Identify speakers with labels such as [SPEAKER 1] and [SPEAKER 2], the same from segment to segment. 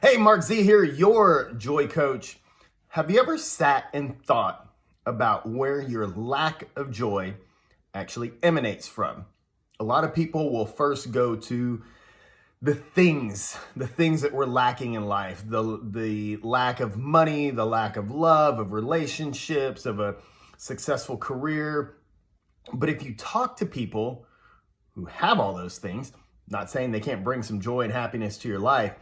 [SPEAKER 1] Hey, Mark Z here, your joy coach. Have you ever sat and thought about where your lack of joy actually emanates from? A lot of people will first go to the things that we're lacking in life, the lack of money, the lack of love, of relationships, of a successful career. But if you talk to people who have all those things, not saying they can't bring some joy and happiness to your life,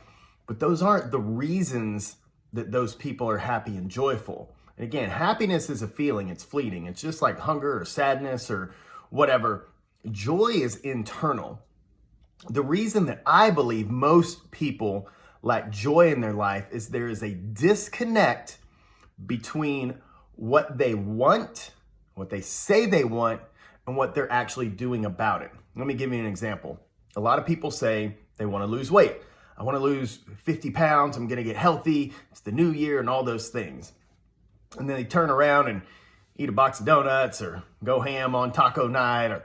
[SPEAKER 1] but those aren't the reasons that those people are happy and joyful. And again, happiness is a feeling, it's fleeting. It's just like hunger or sadness or whatever. Joy is internal. The reason that I believe most people lack joy in their life is there is a disconnect between what they want, what they say they want, and what they're actually doing about it. Let me give you an example. A lot of people say they want to lose weight. I want to lose 50 pounds. I'm going to get healthy. It's the new year and all those things. And then they turn around and eat a box of donuts or go ham on taco night or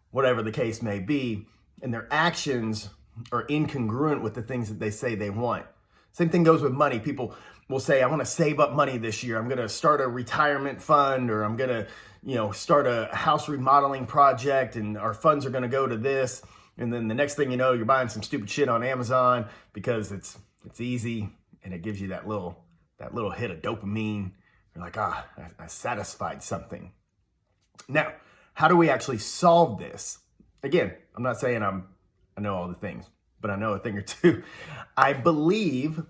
[SPEAKER 1] whatever the case may be. And their actions are incongruent with the things that they say they want. Same thing goes with money. People will say, I want to save up money this year. I'm going to start a retirement fund, or I'm going to, start a house remodeling project, and our funds are going to go to this. And then the next thing you know, you're buying some stupid shit on Amazon because it's easy and it gives you that little hit of dopamine. You're like, I satisfied something. Now, how do we actually solve this? Again, I'm not saying I know all the things, but I know a thing or two. I believe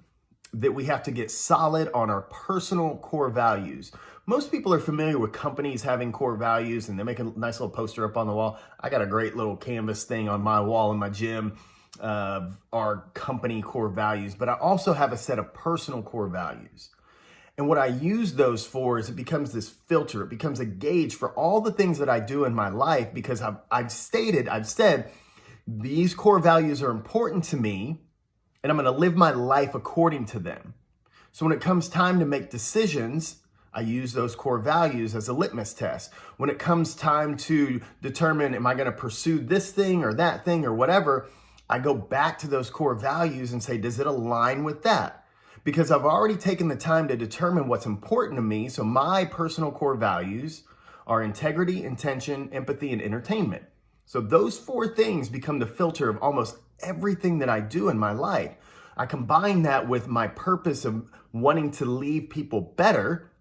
[SPEAKER 1] that we have to get solid on our personal core values. Most people are familiar with companies having core values, and they make a nice little poster up on the wall. I got a great little canvas thing on my wall in my gym of our company core values, but I also have a set of personal core values. And what I use those for is it becomes this filter. It becomes a gauge for all the things that I do in my life, because I've said, these core values are important to me, and I'm going to live my life according to them. So when it comes time to make decisions, I use those core values as a litmus test. When it comes time to determine, am I going to pursue this thing or that thing or whatever, I go back to those core values and say, does it align with that? Because I've already taken the time to determine what's important to me. So my personal core values are integrity, intention, empathy, and entertainment. So those four things become the filter of almost everything that I do in my life. I combine that with my purpose of wanting to leave people better,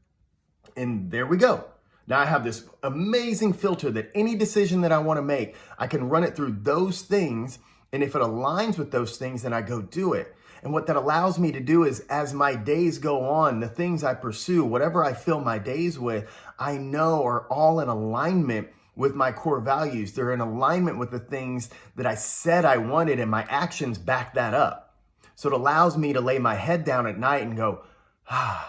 [SPEAKER 1] and there we go. Now I have this amazing filter that any decision that I want to make, I can run it through those things, and if it aligns with those things, then I go do it. And what that allows me to do is, as my days go on, the things I pursue, whatever I fill my days with, I know are all in alignment with my core values. They're in alignment with the things that I said I wanted, and my actions back that up. So it allows me to lay my head down at night and go, I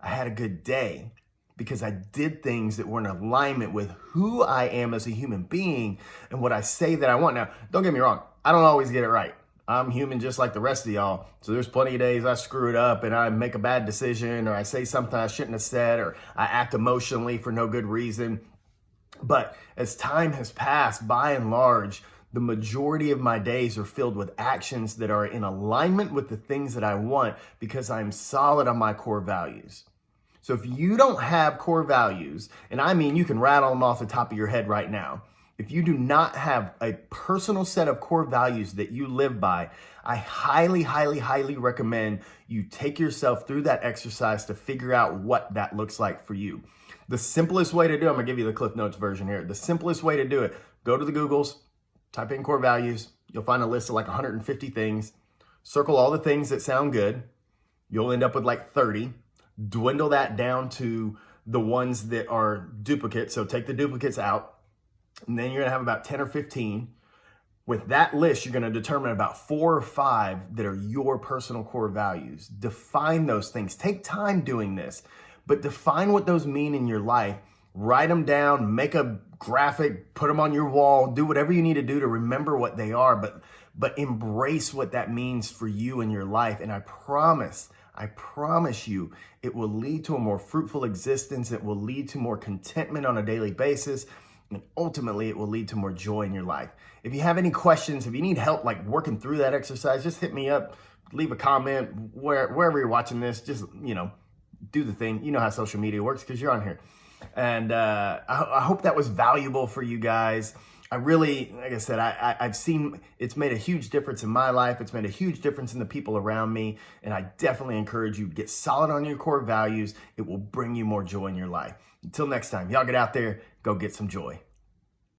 [SPEAKER 1] had a good day, because I did things that were in alignment with who I am as a human being and what I say that I want. Now, don't get me wrong. I don't always get it right. I'm human just like the rest of y'all. So there's plenty of days I screw it up and I make a bad decision, or I say something I shouldn't have said, or I act emotionally for no good reason. But as time has passed, by and large, the majority of my days are filled with actions that are in alignment with the things that I want, because I'm solid on my core values. So if you don't have core values, and I mean you can rattle them off the top of your head right now, if you do not have a personal set of core values that you live by, I highly, highly, highly recommend you take yourself through that exercise to figure out what that looks like for you. The simplest way to do it, I'm gonna give you the Cliff Notes version here. The simplest way to do it, go to the Googles, type in core values. You'll find a list of like 150 things. Circle all the things that sound good. You'll end up with like 30. Dwindle that down to the ones that are duplicates. So take the duplicates out. And then you're gonna have about 10 or 15. With that list, you're gonna determine about 4 or 5 that are your personal core values. Define those things. Take time doing this, but define what those mean in your life. Write them down, make a graphic, put them on your wall, do whatever you need to do to remember what they are, but embrace what that means for you in your life. And I promise you, it will lead to a more fruitful existence. It will lead to more contentment on a daily basis. And ultimately, it will lead to more joy in your life. If you have any questions, if you need help like working through that exercise, just hit me up. leave a comment wherever you're watching this. Just, do the thing. You know how social media works because you're on here. And I hope that was valuable for you guys. I really, like I said, I've seen it's made a huge difference in my life. It's made a huge difference in the people around me. And I definitely encourage you to get solid on your core values. It will bring you more joy in your life. Until next time, y'all get out there, go get some joy.